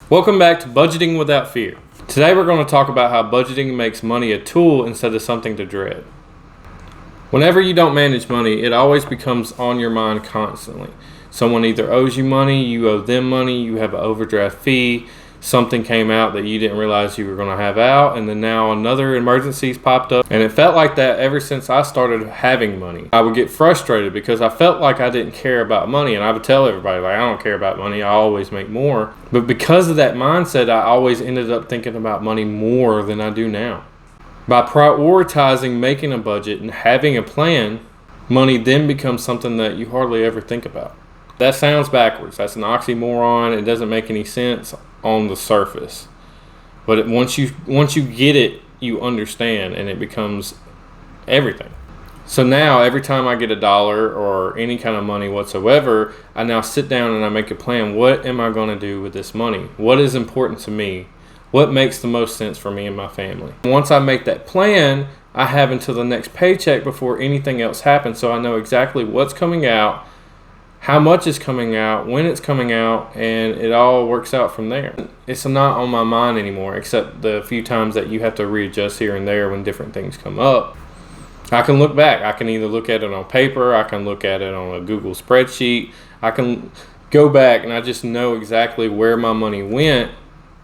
Welcome back to Budgeting Without Fear. Today we're going to talk about how budgeting makes money a tool instead of something to dread. Whenever you don't manage money, it always becomes on your mind constantly. Someone either owes you money, you owe them money, you have an overdraft fee, something came out that you didn't realize you were going to have out, and then now another emergency's popped up. And it felt like that ever since I started having money. I would get frustrated because I felt like I didn't care about money, and I would tell everybody, like, I don't care about money, I always make more. But because of that mindset, I always ended up thinking about money more than I do now. By prioritizing making a budget and having a plan, money then becomes something that you hardly ever think about. That sounds backwards. That's an oxymoron. It doesn't make any sense on the surface. But once you get it, you understand, and it becomes everything. So now every time I get $1 or any kind of money whatsoever, I now sit down and I make a plan. What am I going to do with this money? What is important to me? What makes the most sense for me and my family? Once I make that plan, I have until the next paycheck before anything else happens, so I know exactly what's coming out, how much is coming out, when it's coming out, and it all works out from there. It's not on my mind anymore, except the few times that you have to readjust here and there when different things come up. I can look back. I can either look at it on paper, I can look at it on a Google spreadsheet. I can go back and I just know exactly where my money went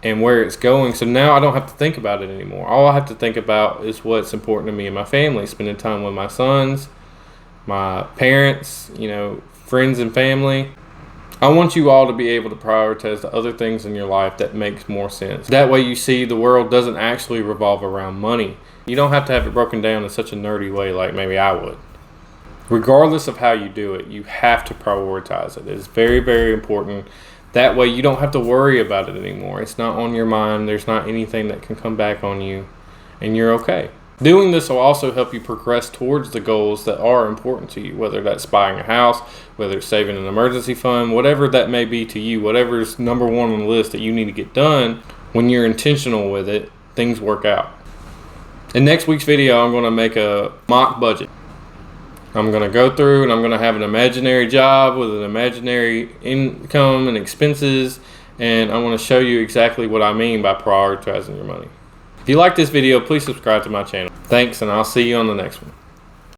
and where it's going. So now I don't have to think about it anymore. All I have to think about is what's important to me and my family, spending time with my sons, my parents, friends and family. I want you all to be able to prioritize the other things in your life that makes more sense. That way you see the world doesn't actually revolve around money. You don't have to have it broken down in such a nerdy way like maybe I would. Regardless of how you do it, you have to prioritize it. It's very, very important. That way you don't have to worry about it anymore. It's not on your mind. There's not anything that can come back on you, and you're okay. Doing this will also help you progress towards the goals that are important to you, whether that's buying a house, whether it's saving an emergency fund, whatever that may be to you, whatever's number one on the list that you need to get done. When you're intentional with it, things work out. In next week's video, I'm going to make a mock budget. I'm going to go through and I'm going to have an imaginary job with an imaginary income and expenses, and I want to show you exactly what I mean by prioritizing your money. If you like this video, please subscribe to my channel. Thanks, and I'll see you on the next one.